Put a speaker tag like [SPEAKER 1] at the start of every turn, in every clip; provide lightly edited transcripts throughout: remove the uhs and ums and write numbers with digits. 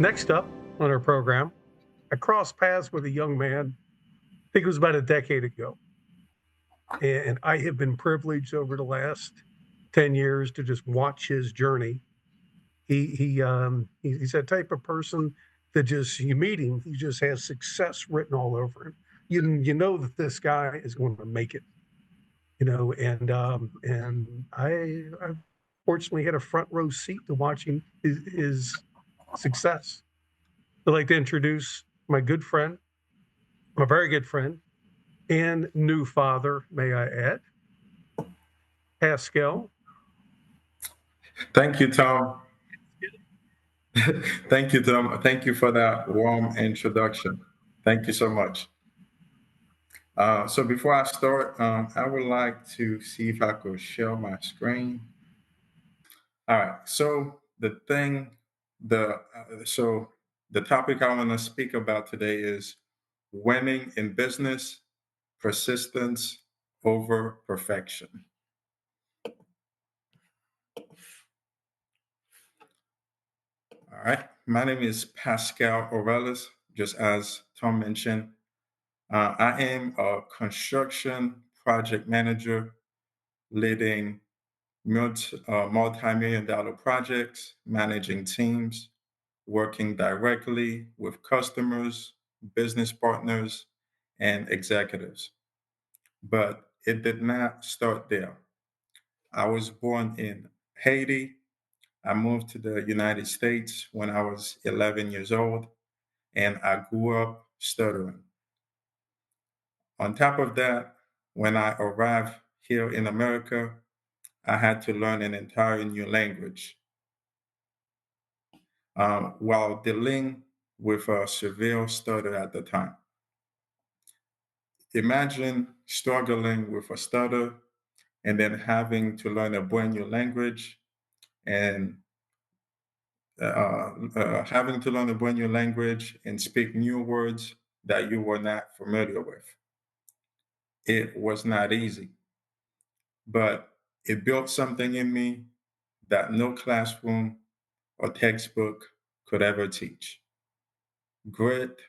[SPEAKER 1] Next up on our program, I crossed paths with a young man, I think it was about a decade ago. And I have been privileged over the last 10 years to just watch his journey. He's that type of person that just you meet him, he just has success written all over him. You know that this guy is going to make it, and I fortunately had a front row seat to watching his success. I'd like to introduce my good friend, my very good friend, and new father, may I add, Pascal.
[SPEAKER 2] Thank you, Tom. Thank you, Tom. Thank you for that warm introduction. Thank you so much. So before I start, I would like to see if I could share my screen. All right. So the topic I want to speak about today is winning in business, persistence over perfection. All right. My name is Pascal Orelus, just as Tom mentioned. I am a construction project manager leading multi-million dollar projects, managing teams, working directly with customers, business partners, and executives. But it did not start there. I was born in Haiti. I moved to the United States when I was 11 years old, and I grew up stuttering. On top of that, when I arrived here in America, I had to learn an entire new language while dealing with a severe stutter at the time. Imagine struggling with a stutter and then having to learn a brand new language and having to learn a brand new language and speak new words that you were not familiar with. It was not easy, but it built something in me that no classroom or textbook could ever teach: grit,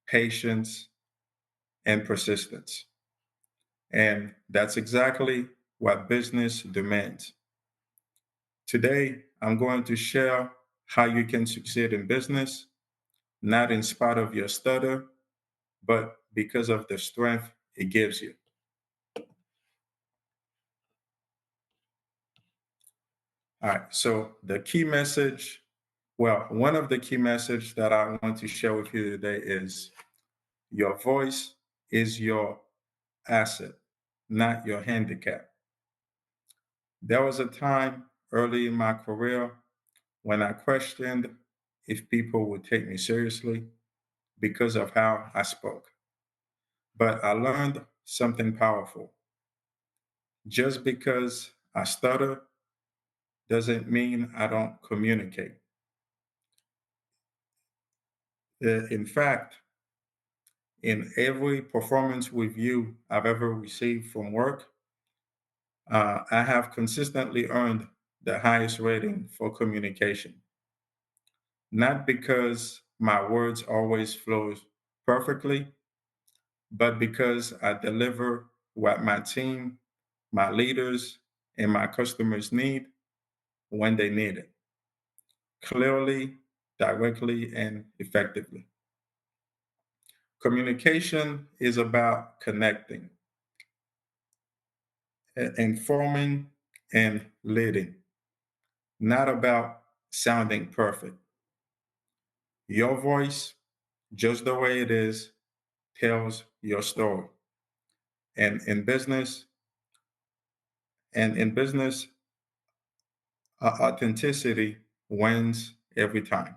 [SPEAKER 2] patience, and persistence. And that's exactly what business demands. Today, I'm going to share how you can succeed in business, not in spite of your stutter, but because of the strength it gives you. All right, so the key message, well, one of the key message that I want to share with you today is your voice is your asset, not your handicap. There was a time early in my career when I questioned if people would take me seriously because of how I spoke. But I learned something powerful. Just because I stutter doesn't mean I don't communicate. In fact, in every performance review I've ever received from work, I have consistently earned the highest rating for communication. Not because my words always flow perfectly, but because I deliver what my team, my leaders, and my customers need when they need it, clearly, directly, and effectively. Communication is about connecting, informing, and leading, not about sounding perfect. Your voice, just the way it is, tells your story. And in business, and in business, authenticity wins every time.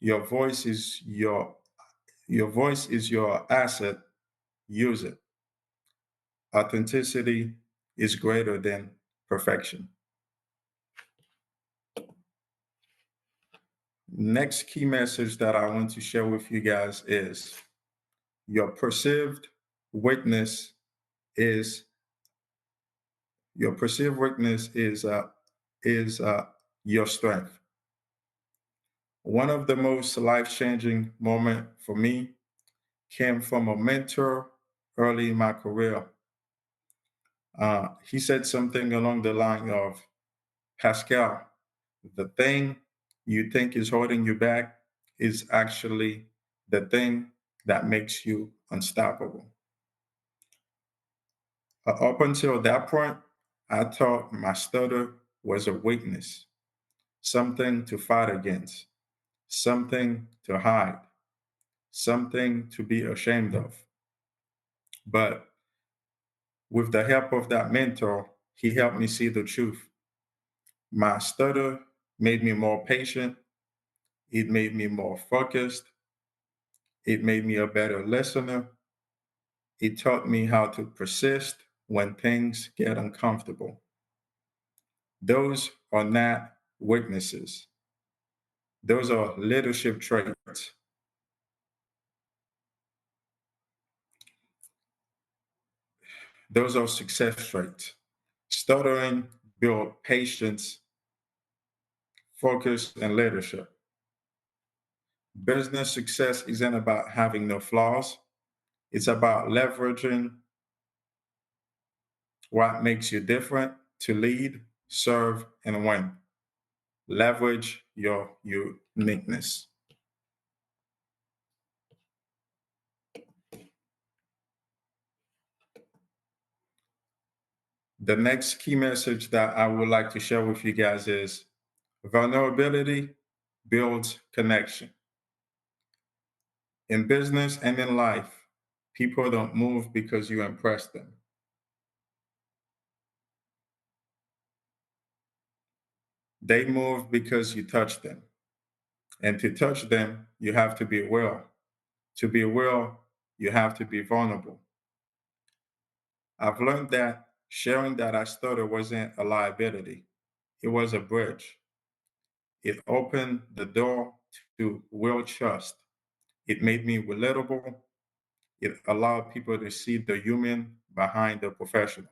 [SPEAKER 2] Your voice is your asset. Use it. Authenticity is greater than perfection. Next key message that I want to share with you guys is your perceived weakness is your perceived weakness is your strength. One of the most life-changing moments for me came from a mentor early in my career. He said something along the line of, Pascal, the thing you think is holding you back is actually the thing that makes you unstoppable. Up until that point, I thought my stutter was a weakness, something to fight against, something to hide, something to be ashamed of. But with the help of that mentor, he helped me see the truth. My stutter made me more patient, it made me more focused, it made me a better listener, it taught me how to persist when things get uncomfortable. Those are not weaknesses, those are leadership traits. Those are success traits. Stuttering builds patience, focus, and leadership. Business success isn't about having no flaws. It's about leveraging what makes you different to lead, serve, and win. Leverage your uniqueness. The next key message that I would like to share with you guys is vulnerability builds connection. In business and in life, people don't move because you impress them. They move because you touch them. And to touch them, you have to be well. To be well, you have to be vulnerable. I've learned that sharing that I stutter wasn't a liability, it was a bridge. It opened the door to real trust. It made me relatable. It allowed people to see the human behind the professional.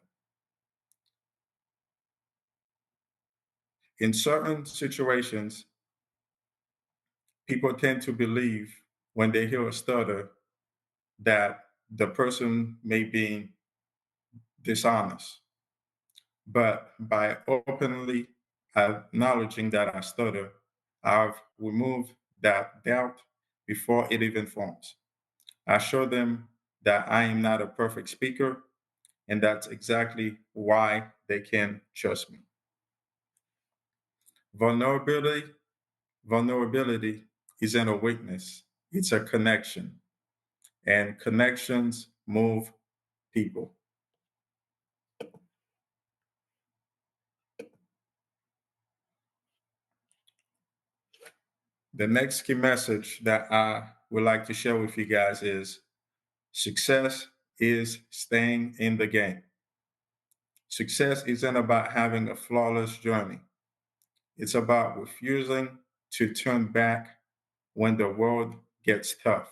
[SPEAKER 2] In certain situations, people tend to believe when they hear a stutter that the person may be dishonest. But by openly acknowledging that I stutter, I've removed that doubt before it even forms. I show them that I am not a perfect speaker, and that's exactly why they can trust me. Vulnerability, vulnerability isn't a weakness, it's a connection, and connections move people. The next key message that I would like to share with you guys is success is staying in the game. Success isn't about having a flawless journey. It's about refusing to turn back when the world gets tough.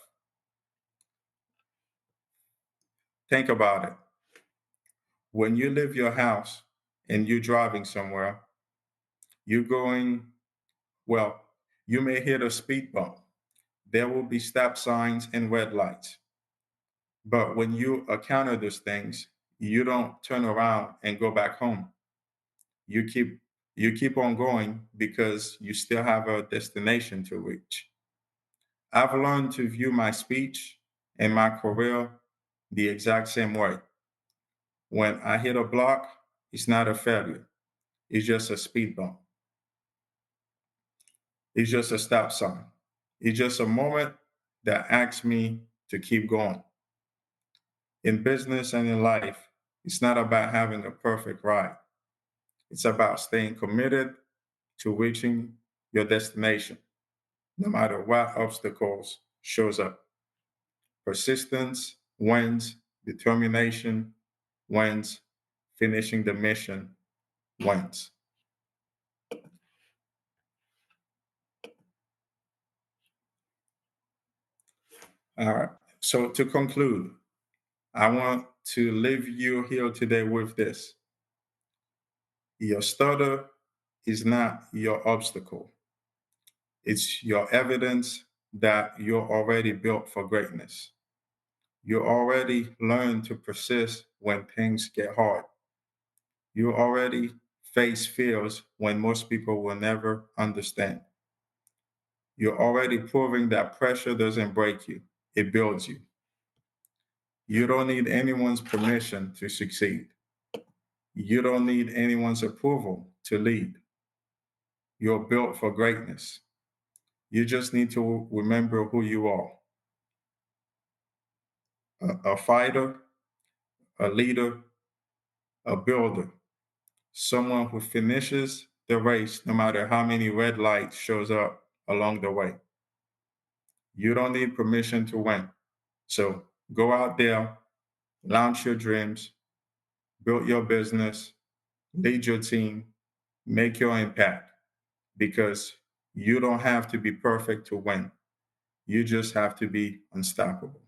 [SPEAKER 2] Think about it. When you leave your house and you're driving somewhere, you're going, well, you may hit a speed bump. There will be stop signs and red lights. But when you encounter those things, you don't turn around and go back home. You keep you keep on going because you still have a destination to reach. I've learned to view my speech and my career the exact same way. When I hit a block, it's not a failure. It's just a speed bump. It's just a stop sign. It's just a moment that asks me to keep going. In business and in life, it's not about having a perfect ride. It's about staying committed to reaching your destination, no matter what obstacles shows up. Persistence wins, determination wins, finishing the mission wins. All right. So to conclude, I want to leave you here today with this. Your stutter is not your obstacle. It's your evidence that you're already built for greatness. You already learn to persist when things get hard. You already face fears when most people will never understand. You're already proving that pressure doesn't break you, it builds you. You don't need anyone's permission to succeed. You don't need anyone's approval to lead. You're built for greatness. You just need to remember who you are: a fighter, a leader, a builder, someone who finishes the race no matter how many red lights shows up along the way. You don't need permission to win. So go out there, launch your dreams, build your business, lead your team, make your impact, because you don't have to be perfect to win. You just have to be unstoppable.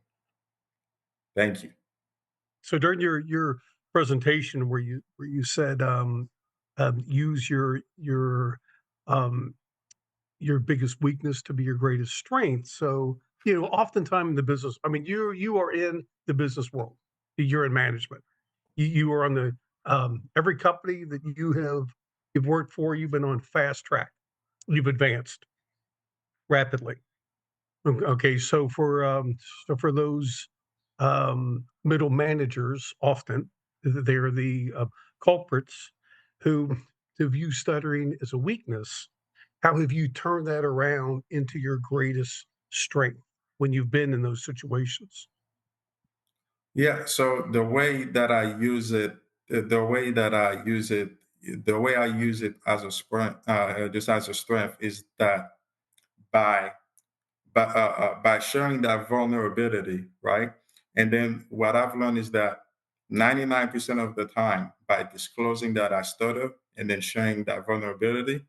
[SPEAKER 2] Thank you.
[SPEAKER 1] So during your presentation where you said use um, your biggest weakness to be your greatest strength. So oftentimes in the business, I mean, you are in the business world. You're in management. You are on the every company that you've worked for. You've been on fast track. You've advanced rapidly. Okay, so for those middle managers, often they're the culprits who view stuttering as a weakness. How have you turned that around into your greatest strength when you've been in those situations?
[SPEAKER 2] Yeah, so the way that I use it, the way I use it as a strength, just as a strength, is that by by showing that vulnerability, right? And then what I've learned is that 99% of the time, by disclosing that I stutter and then sharing that vulnerability,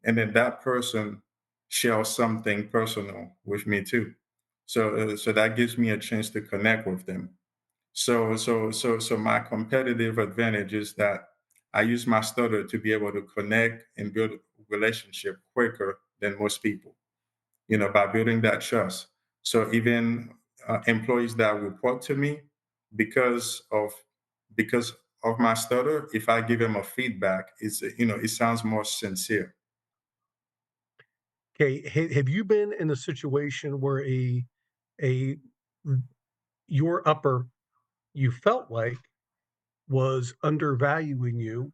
[SPEAKER 2] and then that person shares something personal with me too. So that gives me a chance to connect with them. So my competitive advantage is that I use my stutter to be able to connect and build a relationship quicker than most people, by building that trust. So even employees that report to me, because of because of my stutter, if I give them a feedback, it sounds more sincere.
[SPEAKER 1] Okay, have you been in a situation where a your upper you felt like was undervaluing you,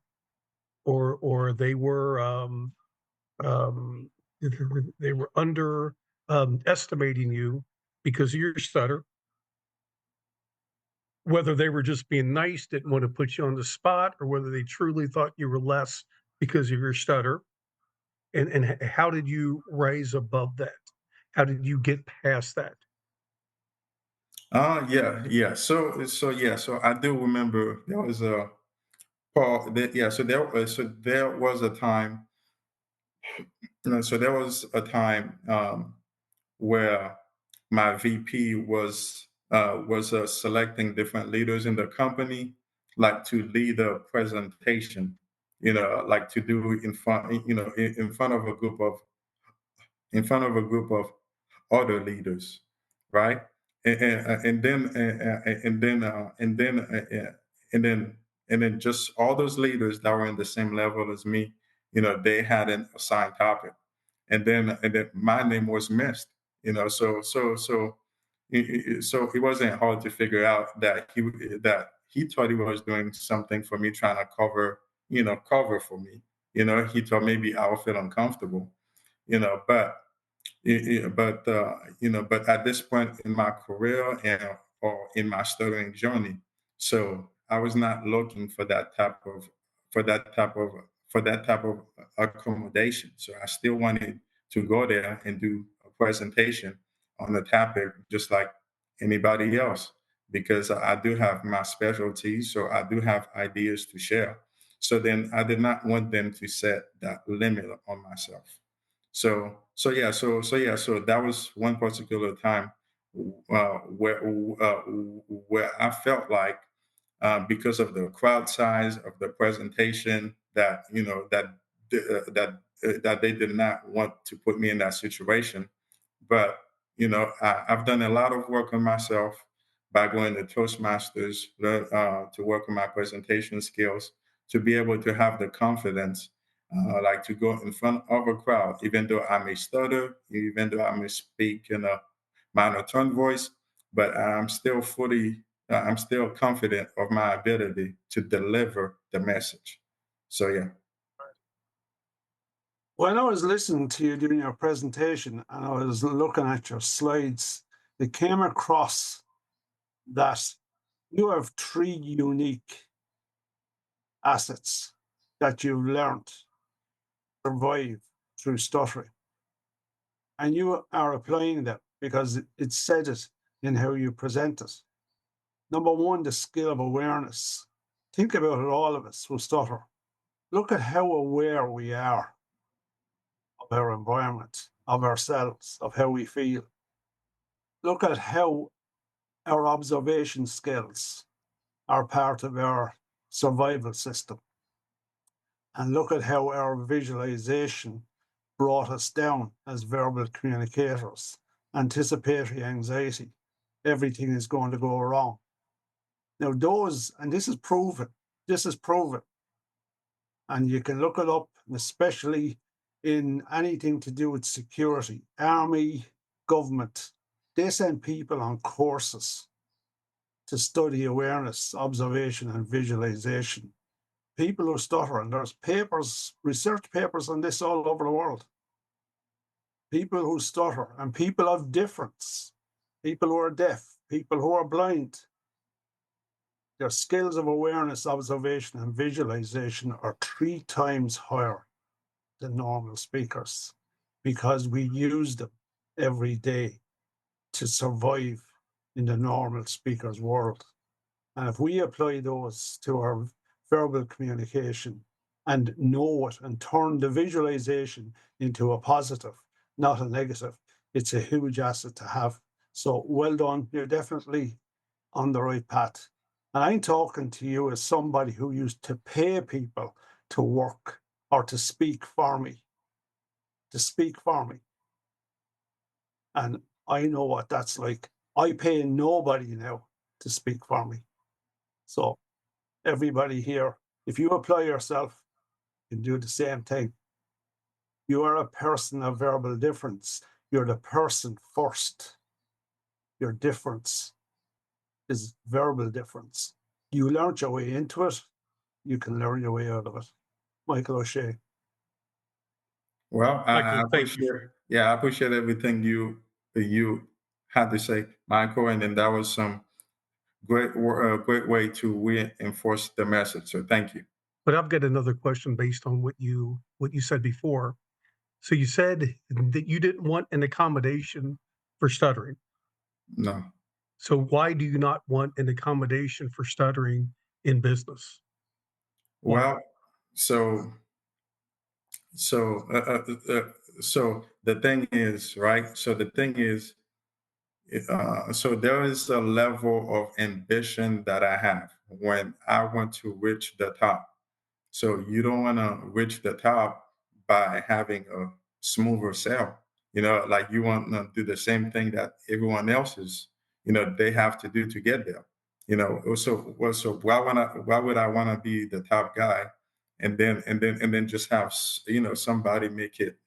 [SPEAKER 1] or um, they were under estimating you because of your stutter, whether they were just being nice, didn't want to put you on the spot, or whether they truly thought you were less because of your stutter. And how did you rise above that? How did you get past that?
[SPEAKER 2] Yeah. So I do remember there was a Paul. Yeah. So there was a time. So there was a time where my VP was selecting different leaders in the company, like to lead a presentation, like to do in front of a group of other leaders, right? And then and then and then just all those leaders that were in the same level as me, they had an assigned topic, and then my name was missed. So it wasn't hard to figure out that he thought he was doing something for me, trying to cover for me. He thought maybe I would feel uncomfortable, but but at this point in my career and or in my stuttering journey, so I was not looking for that type of for that type of accommodation. So I still wanted to go there and do a presentation on the topic just like anybody else, because I do have my specialties, so I do have ideas to share. So then I did not want them to set that limit on myself. So that was one particular time where I felt like, because of the crowd size of the presentation, that that they did not want to put me in that situation. But I've done a lot of work on myself by going to Toastmasters, to work on my presentation skills, to be able to have the confidence, like to go in front of a crowd, even though I may stutter, even though I may speak in a monotone voice, but I'm still confident of my ability to deliver the message. So yeah.
[SPEAKER 3] When I was listening to you during your presentation and I was looking at your slides, it came across that you have three unique assets that you've learned to survive through stuttering. And you are applying them because it said it in how you present it. Number one, the skill of awareness. Think about it, all of us who stutter. Look at how aware we are of our environment, of ourselves, of how we feel. Look at how our observation skills are part of our survival system. And look at how our visualization brought us down as verbal communicators, anticipatory anxiety. Everything is going to go wrong. Now, and this is proven, and you can look it up, especially in anything to do with security, army, government. They send people on courses to study awareness, observation, and visualization. People who stutter, and there's research papers on this all over the world. People who stutter and people of difference, people who are deaf, people who are blind, their skills of awareness, observation, and visualization are 3 times higher than normal speakers because we use them every day to survive in the normal speaker's world. And if we apply those to our verbal communication and know it and turn the visualization into a positive, not a negative, it's a huge asset to have. So well done. You're definitely on the right path. And I'm talking to you as somebody who used to pay people to work or to speak for me, And I know what that's like. I pay nobody now to speak for me. So everybody here, if you apply yourself, you can do the same thing. You are a person of verbal difference. You're the person first. Your difference is verbal difference. You learned your way into it. You can learn your way out of it. Michael O'Shea.
[SPEAKER 2] Well, I
[SPEAKER 1] Michael, thank you.
[SPEAKER 2] appreciate, yeah, I appreciate everything you had to say, Michael, and then that was some great way to reinforce the message. So thank you.
[SPEAKER 1] But I've got another question based on what you said before. So you said that you didn't want an accommodation for stuttering.
[SPEAKER 2] No.
[SPEAKER 1] So why do you not want an accommodation for stuttering in business? Why?
[SPEAKER 2] Well, so so uh, uh, uh, so the thing is, right? So the thing is, so there is a level of ambition that I have when I want to reach the top. So you don't want to reach the top by having a smoother sail. Like you want to do the same thing that everyone else is, they have to do to get there. So why would I want to be the top guy and then just have somebody make it,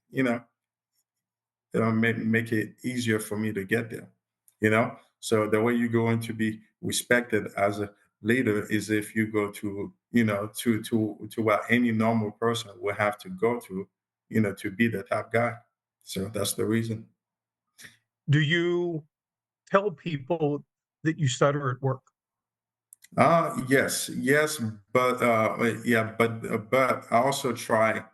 [SPEAKER 2] make it easier for me to get there. So the way you're going to be respected as a leader is if you go to to what any normal person would have to go to, to be the top guy. So that's the reason.
[SPEAKER 1] Do you tell people that you stutter at work?
[SPEAKER 2] Yes, but but I also try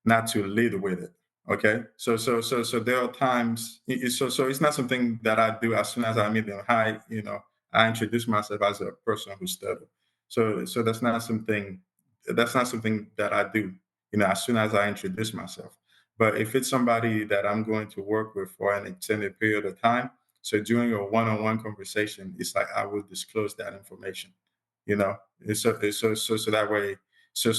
[SPEAKER 2] not to lead with it. Okay, so there are times. So it's not something that I do as soon as I meet them. Hi, I introduce myself as a person who stutters. So that's not something that I do. As soon as I introduce myself. But if it's somebody that I'm going to work with for an extended period of time, so during a one-on-one conversation, it's like I will disclose that information. And so that way. So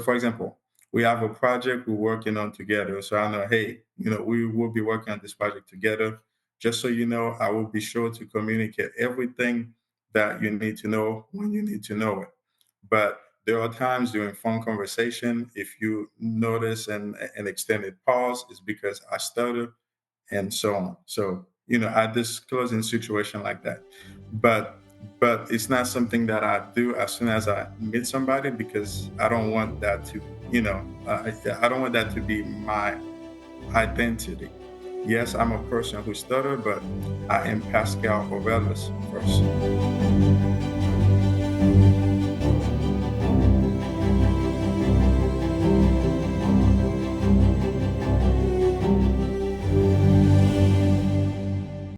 [SPEAKER 2] for example, we have a project we're working on together. So I know, hey, we will be working on this project together. Just so you know, I will be sure to communicate everything that you need to know when you need to know it. But there are times during phone conversation, if you notice an extended pause, it's because I stutter and so on. So, I disclose in situation like that. But it's not something that I do as soon as I meet somebody, because I don't want that to, I don't want that to be my identity. Yes, I'm a person who stutter, but I am Pascal Orelus first.